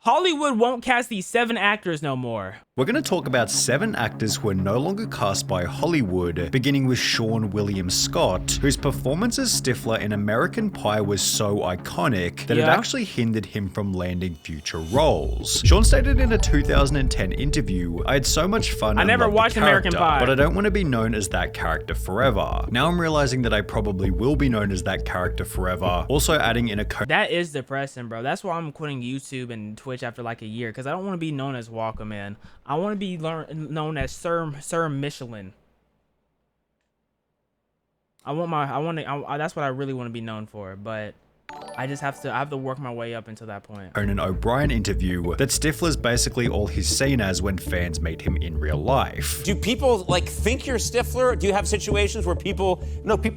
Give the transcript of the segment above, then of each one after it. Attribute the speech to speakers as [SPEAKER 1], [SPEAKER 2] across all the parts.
[SPEAKER 1] Hollywood won't cast these 7 actors no more.
[SPEAKER 2] We're going to talk about 7 actors who are no longer cast by Hollywood, beginning with Sean William Scott, whose performance as Stifler in American Pie was so iconic that it actually hindered him from landing future roles. Sean stated in a 2010 interview, "I had so much fun.
[SPEAKER 1] I never watched American Pie,
[SPEAKER 2] but I don't want to be known as that character forever. Now I'm realizing that I probably will be known as that character forever." Also adding in a
[SPEAKER 1] that is depressing, bro. That's why I'm quitting YouTube and Twitch after like a year, because I don't want to be known as Walker, man. I want to be known as Sir Michelin. That's what I really want to be known for, but I have to work my way up until that point.
[SPEAKER 2] Conan O'Brien interview that Stifler's basically all he's seen as when fans meet him in real life.
[SPEAKER 3] Do people like think you're Stifler? Do you have situations where people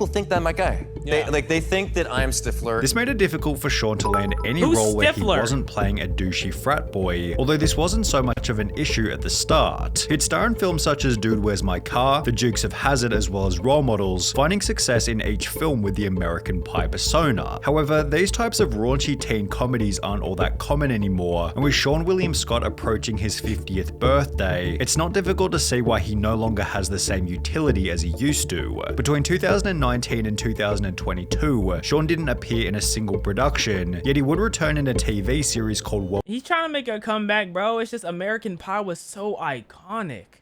[SPEAKER 3] think that I'm my guy? Yeah. They think that I'm Stifler.
[SPEAKER 2] This made it difficult for Sean to land any role where he wasn't playing a douchey frat boy, although this wasn't so much of an issue at the start. He'd star in films such as Dude, Where's My Car?, The Dukes of Hazzard, as well as Role Models, finding success in each film with the American Pie persona. However, these types of raunchy teen comedies aren't all that common anymore, and with Sean William Scott approaching his 50th birthday, it's not difficult to see why he no longer has the same utility as he used to. Between 2019 and 2022, Sean didn't appear in a single production, yet he would return in a TV series called
[SPEAKER 1] He's trying to make a comeback, bro. It's just American Pie was so iconic.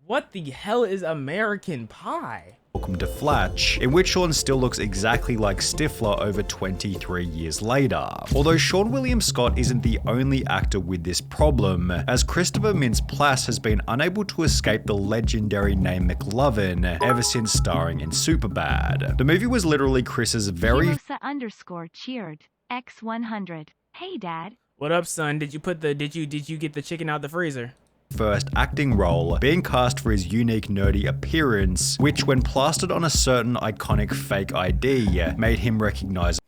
[SPEAKER 1] What the hell is American Pie?
[SPEAKER 2] Welcome to Flatch, in which Sean still looks exactly like Stifler over 23 years later. Although Sean William Scott isn't the only actor with this problem, as Christopher Mintz-Plasse has been unable to escape the legendary name McLovin ever since starring in Superbad. The movie was literally Chris's very
[SPEAKER 4] _cheered X100. Hey dad.
[SPEAKER 1] What up, son? Did you get the chicken out the freezer?
[SPEAKER 2] First acting role, being cast for his unique nerdy appearance, which when plastered on a certain iconic fake ID, made him recognizable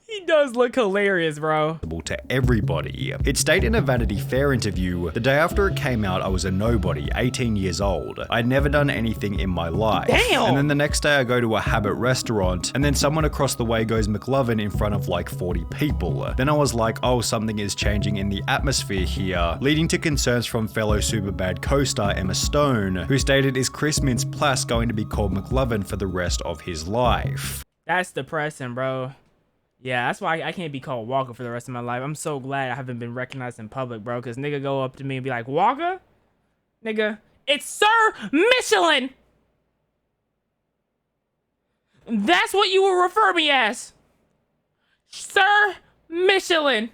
[SPEAKER 1] He does look hilarious, bro.
[SPEAKER 2] To everybody. It stated in a Vanity Fair interview, "The day after it came out, I was a nobody, 18 years old. I'd never done anything in my life.
[SPEAKER 1] Damn.
[SPEAKER 2] And then the next day I go to a Habit restaurant, and then someone across the way goes McLovin in front of like 40 people. Then I was like, oh, something is changing in the atmosphere here," leading to concerns from fellow Superbad co-star Emma Stone, who stated, "Is Chris Mintz-Plasse going to be called McLovin for the rest of his life?"
[SPEAKER 1] That's depressing, bro. Yeah, that's why I can't be called Walker for the rest of my life. I'm so glad I haven't been recognized in public, bro, because nigga go up to me and be like, "Walker? Nigga, it's Sir Michelin! That's what you will refer me as! Sir Michelin!"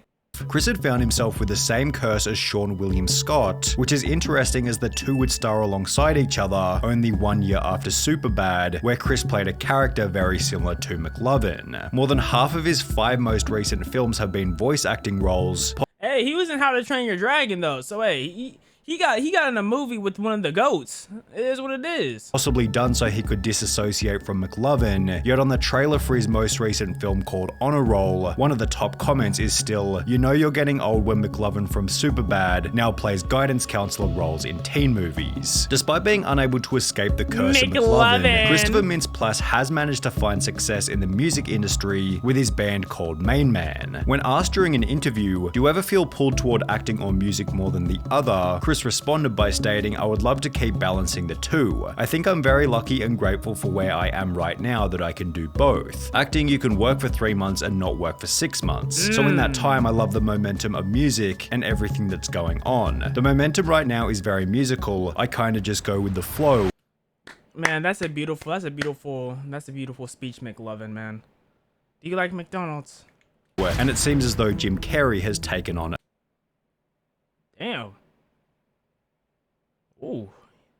[SPEAKER 2] Chris had found himself with the same curse as Sean William Scott, which is interesting as the two would star alongside each other only 1 year after Superbad, where Chris played a character very similar to McLovin. More than half of his 5 most recent films have been voice acting roles.
[SPEAKER 1] Hey, he was in How to Train Your Dragon though, so hey, he got in a movie with one of the goats. It is what it is.
[SPEAKER 2] Possibly done so he could disassociate from McLovin, yet on the trailer for his most recent film called Honor Roll, one of the top comments is still, "You know you're getting old when McLovin from Superbad now plays guidance counselor roles in teen movies." Despite being unable to escape the curse of McLovin, Christopher Mintz-Plasse has managed to find success in the music industry with his band called Main Man. When asked during an interview, "Do you ever feel pulled toward acting or music more than the other?" Chris responded by stating, "I would love to keep balancing the two. I think I'm very lucky and grateful for where I am right now that I can do both. Acting, you can work for 3 months and not work for 6 months. So in that time, I love the momentum of music and everything that's going on. The momentum right now is very musical. I kind of just go with the flow."
[SPEAKER 1] Man, that's a beautiful speech, McLovin, man. Do you like McDonald's?
[SPEAKER 2] And it seems as though Jim Carrey has taken on it.
[SPEAKER 1] Damn. Ooh,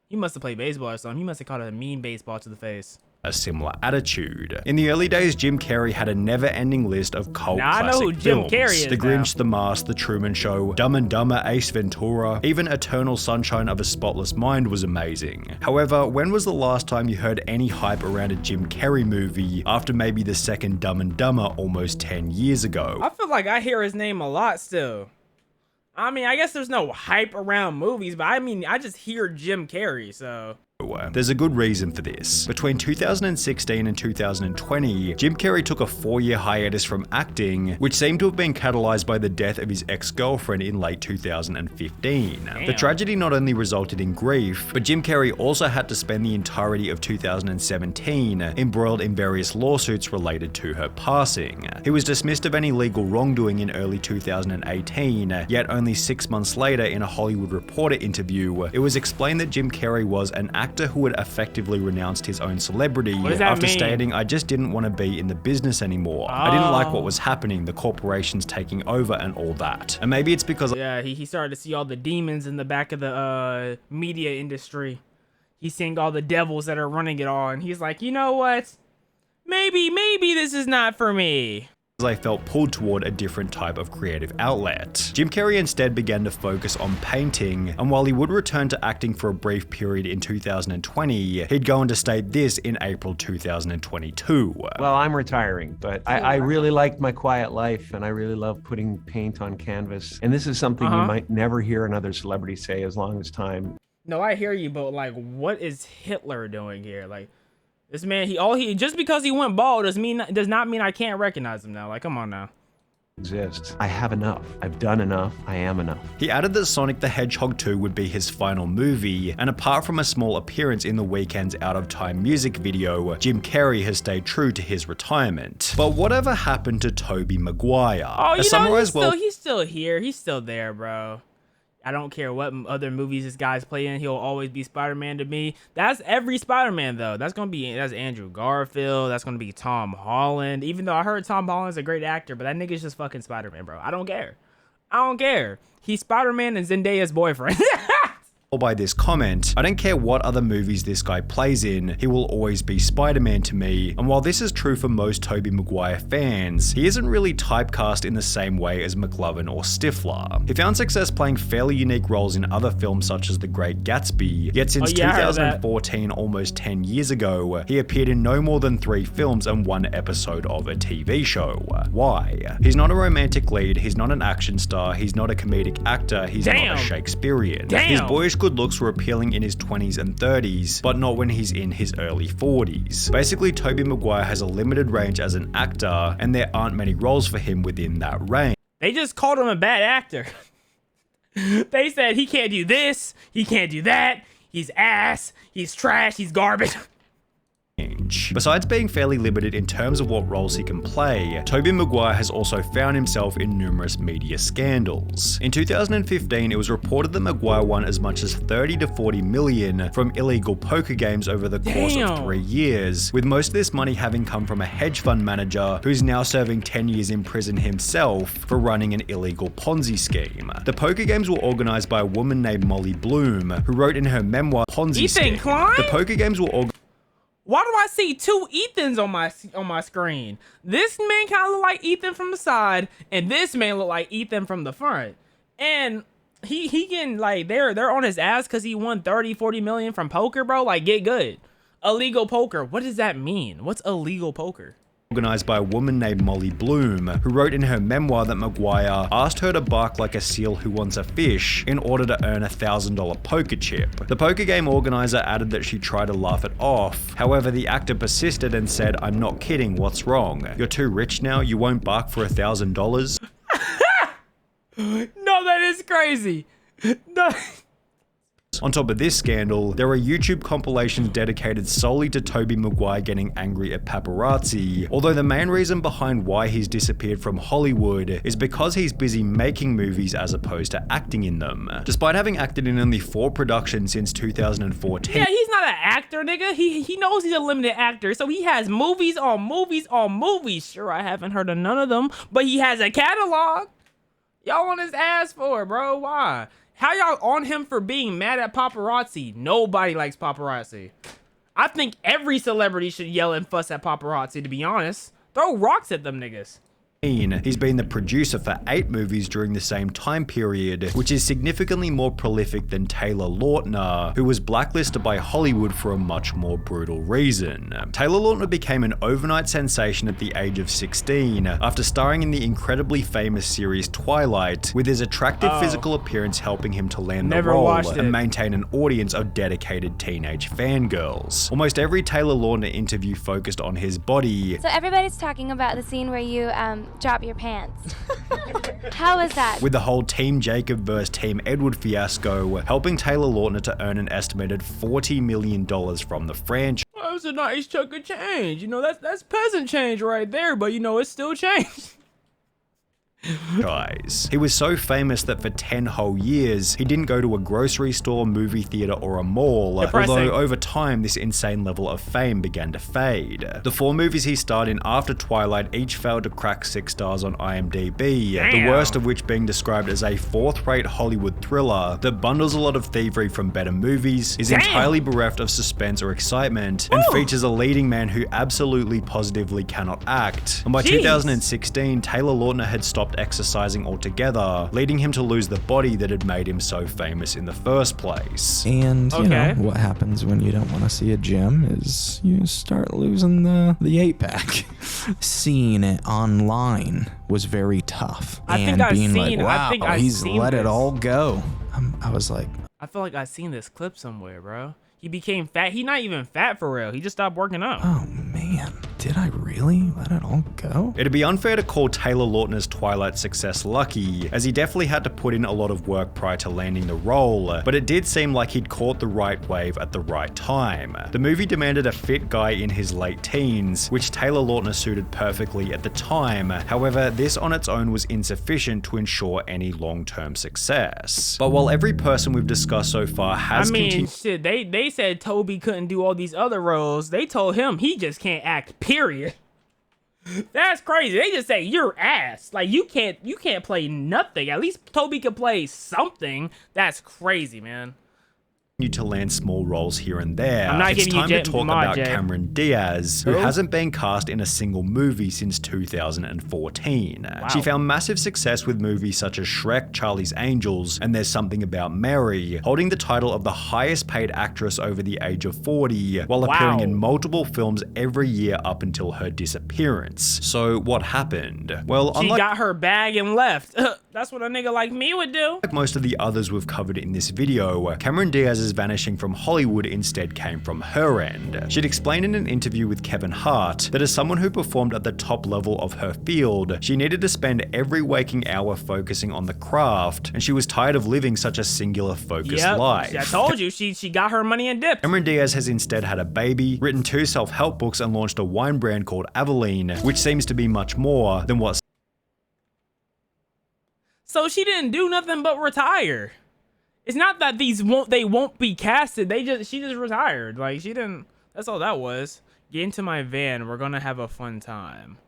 [SPEAKER 1] he must have played baseball or something. He must have caught a mean baseball to the face.
[SPEAKER 2] A similar attitude. In the early days, Jim Carrey had a never-ending list of cult classic
[SPEAKER 1] I know who Jim
[SPEAKER 2] films.
[SPEAKER 1] Carrey is
[SPEAKER 2] The Grinch, The Mask, The Truman Show, Dumb and Dumber, Ace Ventura, even Eternal Sunshine of a Spotless Mind was amazing. However, when was the last time you heard any hype around a Jim Carrey movie after maybe the second Dumb and Dumber almost 10 years ago?
[SPEAKER 1] I feel like I hear his name a lot still. I mean, I guess there's no hype around movies, but I mean, I just hear Jim Carrey, so.
[SPEAKER 2] There's a good reason for this. Between 2016 and 2020, Jim Carrey took a 4-year hiatus from acting, which seemed to have been catalyzed by the death of his ex-girlfriend in late 2015.
[SPEAKER 1] Damn.
[SPEAKER 2] The tragedy not only resulted in grief, but Jim Carrey also had to spend the entirety of 2017 embroiled in various lawsuits related to her passing. He was dismissed of any legal wrongdoing in early 2018, yet only 6 months later in a Hollywood Reporter interview, it was explained that Jim Carrey was an actor who had effectively renounced his own celebrity after stating, "I just didn't want to be in the business anymore. I didn't like what was happening, the corporations taking over and all that." And maybe it's because
[SPEAKER 1] he started to see all the demons in the back of the media industry. He's seeing all the devils that are running it all, and he's like, you know what? Maybe this is not for me.
[SPEAKER 2] I felt pulled toward a different type of creative outlet. Jim Carrey instead began to focus on painting, and while he would return to acting for a brief period in 2020, he'd go on to state this in April 2022.
[SPEAKER 5] Well, I'm retiring, but I really like my quiet life, and I really love putting paint on canvas. And this is something you might never hear another celebrity say as long as time.
[SPEAKER 1] No, I hear you, but like, what is Hitler doing here? Like, this man, just because he went bald does not mean I can't recognize him now. Like, come on now.
[SPEAKER 5] Exists. I have enough. I've done enough. I am enough.
[SPEAKER 2] He added that Sonic the Hedgehog 2 would be his final movie, and apart from a small appearance in the Weeknd's Out of Time music video, Jim Carrey has stayed true to his retirement. But whatever happened to Tobey Maguire?
[SPEAKER 1] Oh, you know, he's still here. He's still there, bro. I don't care what other movies this guy's playing. He'll always be Spider-Man to me. That's every Spider-Man, though. That's Andrew Garfield. That's going to be Tom Holland. Even though I heard Tom Holland's a great actor, but that nigga's just fucking Spider-Man, bro. I don't care. He's Spider-Man and Zendaya's boyfriend.
[SPEAKER 2] By this comment, I don't care what other movies this guy plays in, he will always be Spider-Man to me, and while this is true for most Tobey Maguire fans, he isn't really typecast in the same way as McLovin or Stifler. He found success playing fairly unique roles in other films such as The Great Gatsby, yet since 2014, almost 10 years ago, he appeared in no more than 3 films and 1 episode of a TV show. Why? He's not a romantic lead, he's not an action star, he's not a comedic actor, he's not a Shakespearean. His boyish good looks were appealing in his 20s and 30s, but not when he's in his early 40s. Basically, Tobey Maguire has a limited range as an actor, and there aren't many roles for him within that range.
[SPEAKER 1] They just called him a bad actor. They said he can't do this, he can't do that, he's ass, he's trash, he's garbage.
[SPEAKER 2] Besides being fairly limited in terms of what roles he can play, Tobey Maguire has also found himself in numerous media scandals. In 2015, it was reported that Maguire won as much as 30 to 40 million from illegal poker games over the course of 3 years, with most of this money having come from a hedge fund manager who's now serving 10 years in prison himself for running an illegal Ponzi scheme. The poker games were organized by a woman named Molly Bloom, who wrote in her memoir Ponzi Scheme. The poker games were organized.
[SPEAKER 1] Why do I see 2 Ethans on my screen? This man kind of look like Ethan from the side, and this man look like Ethan from the front. And he can, like, they're on his ass because he won 30, 40 million from poker, bro. Like, get good. Illegal poker. What does that mean? What's illegal poker?
[SPEAKER 2] Organized by a woman named Molly Bloom, who wrote in her memoir that Maguire asked her to bark like a seal who wants a fish in order to earn a $1,000 poker chip. The poker game organizer added that she tried to laugh it off. However, the actor persisted and said, "I'm not kidding, what's wrong? You're too rich now, you won't bark for $1,000?
[SPEAKER 1] No, that is crazy. No.
[SPEAKER 2] On top of this scandal, there are YouTube compilations dedicated solely to Tobey Maguire getting angry at paparazzi, although the main reason behind why he's disappeared from Hollywood is because he's busy making movies as opposed to acting in them. Despite having acted in only 4 productions since 2014.
[SPEAKER 1] Yeah, he's not an actor, nigga. He knows he's a limited actor, so he has movies on movies on movies. Sure, I haven't heard of none of them, but he has a catalog. Y'all on his ass for it, bro. Why? How y'all on him for being mad at paparazzi? Nobody likes paparazzi. I think every celebrity should yell and fuss at paparazzi, to be honest. Throw rocks at them niggas.
[SPEAKER 2] He's been the producer for 8 movies during the same time period, which is significantly more prolific than Taylor Lautner, who was blacklisted by Hollywood for a much more brutal reason. Taylor Lautner became an overnight sensation at the age of 16 after starring in the incredibly famous series Twilight, with his attractive physical appearance helping him to land the role and maintain an audience of dedicated teenage fangirls. Almost every Taylor Lautner interview focused on his body.
[SPEAKER 6] So everybody's talking about the scene where you drop your pants. How was that?
[SPEAKER 2] With the whole Team Jacob versus Team Edward fiasco, helping Taylor Lautner to earn an estimated $40 million from the franchise.
[SPEAKER 1] That was a nice chunk of change. You know, that's peasant change right there, but you know, it's still change.
[SPEAKER 2] He was so famous that for 10 whole years, he didn't go to a grocery store, movie theater, or a mall, although over time, this insane level of fame began to fade. The 4 movies he starred in after Twilight each failed to crack 6 stars on IMDb, the worst of which being described as a 4th-rate Hollywood thriller that bundles a lot of thievery from better movies, is entirely bereft of suspense or excitement, and features a leading man who absolutely positively cannot act. And by 2016, Taylor Lautner had stopped exercising altogether, leading him to lose the body that had made him so famous in the first place.
[SPEAKER 7] And you know what happens when you don't want to see a gym is you start losing the 8-pack. Seeing it online was very tough. Wow, he's let it all go. I was like,
[SPEAKER 1] I feel like I've seen this clip somewhere, bro. He became fat. He's not even fat for real. He just stopped working out.
[SPEAKER 7] Oh man, did I really let it all go?
[SPEAKER 2] It'd be unfair to call Taylor Lautner's Twilight success lucky, as he definitely had to put in a lot of work prior to landing the role, but it did seem like he'd caught the right wave at the right time. The movie demanded a fit guy in his late teens, which Taylor Lautner suited perfectly at the time. However, this on its own was insufficient to ensure any long-term success. But while every person we've discussed so far has
[SPEAKER 1] shit, they said Tobey couldn't do all these other roles. They told him he just can't act, period. That's crazy. They just say you're ass. Like you can't play nothing. At least Tobey could play something. That's crazy, man.
[SPEAKER 2] To land small roles here and there.
[SPEAKER 1] I'm not
[SPEAKER 2] it's
[SPEAKER 1] giving
[SPEAKER 2] time
[SPEAKER 1] you
[SPEAKER 2] to talk about Cameron Diaz, who hasn't been cast in a single movie since 2014.
[SPEAKER 1] Wow.
[SPEAKER 2] She found massive success with movies such as Shrek, Charlie's Angels, and There's Something About Mary, holding the title of the highest paid actress over the age of 40, while appearing in multiple films every year up until her disappearance. So what happened? Well,
[SPEAKER 1] she got her bag and left. That's what a nigga like me would do.
[SPEAKER 2] Like most of the others we've covered in this video, Cameron Diaz's vanishing from Hollywood instead came from her end. She'd explained in an interview with Kevin Hart that as someone who performed at the top level of her field, she needed to spend every waking hour focusing on the craft, and she was tired of living such a singular focused life.
[SPEAKER 1] I told you, she got her money and dipped.
[SPEAKER 2] Cameron Diaz has instead had a baby, written 2 self-help books, and launched a wine brand called Aveline, which seems to be much more than what.
[SPEAKER 1] So she didn't do nothing but retire. It's not that they won't be casted. She just retired. Like she didn't. That's all that was. Get into my van. We're gonna have a fun time.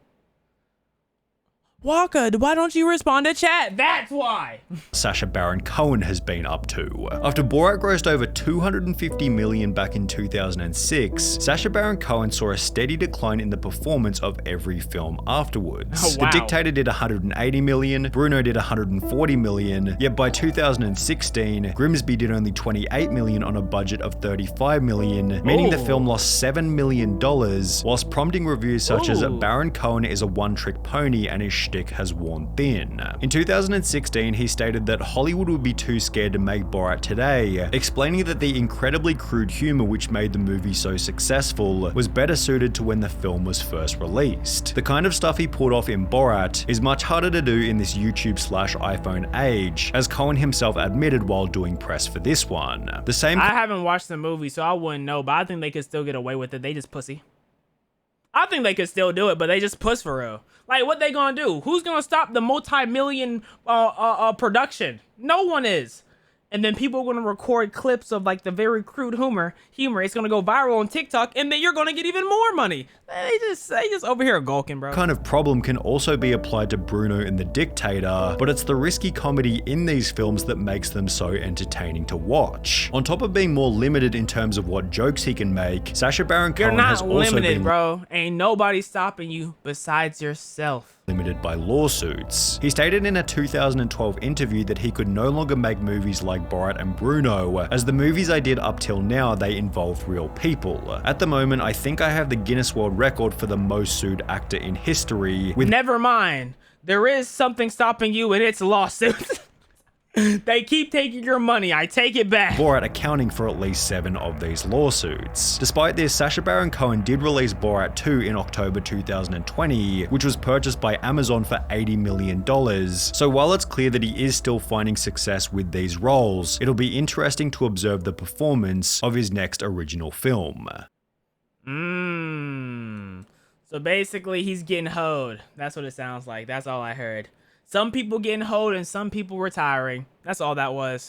[SPEAKER 1] Walker, why don't you respond to chat? That's why.
[SPEAKER 2] Sasha Baron Cohen has been up to. After Borat grossed over $250 million back in 2006, Sasha Baron Cohen saw a steady decline in the performance of every film afterwards.
[SPEAKER 1] Oh, wow.
[SPEAKER 2] The Dictator did $180 million, Bruno did $140 million, yet by 2016, Grimsby did only $28 million on a budget of $35 million, meaning the film lost $7 million, whilst prompting reviews such as Baron Cohen is a one-trick pony and his has worn thin. In 2016, he stated that Hollywood would be too scared to make Borat today, explaining that the incredibly crude humor which made the movie so successful was better suited to when the film was first released. The kind of stuff he pulled off in Borat is much harder to do in this YouTube/iPhone age, as Cohen himself admitted while doing press for this one. I
[SPEAKER 1] haven't watched the movie, so I wouldn't know, but I think they could still get away with it. They just pussy. I think they could still do it, but they just puss for real. Like, what they gonna do? Who's gonna stop the multi-million production? No one is. And then people are gonna record clips of like the very crude humor. It's gonna go viral on TikTok, and then you're gonna get even more money. They just over here gawking, bro.
[SPEAKER 2] Kind of problem can also be applied to Bruno and the Dictator, but it's the risky comedy in these films that makes them so entertaining to watch. On top of being more limited in terms of what jokes he can make, Sasha Baron Cohen has also been
[SPEAKER 1] limited, bro. Ain't nobody stopping you besides yourself.
[SPEAKER 2] limited by lawsuits. He stated in a 2012 interview that he could no longer make movies like Borat and Bruno, as the movies I did up till now, they involved real people. At the moment, I think I have the Guinness World Record for the most sued actor in history, with—
[SPEAKER 1] Never mind. There is something stopping you, and it's lawsuits. They keep taking your money. I take it back.
[SPEAKER 2] Borat accounting for at least 7 of these lawsuits. Despite this, Sasha Baron Cohen did release Borat 2 in October 2020, which was purchased by Amazon for $80 million. So while it's clear that he is still finding success with these roles, it'll be interesting to observe the performance of his next original film.
[SPEAKER 1] So basically, he's getting hoed. That's what it sounds like. That's all I heard. Some people getting hoed and some people retiring. That's all that was.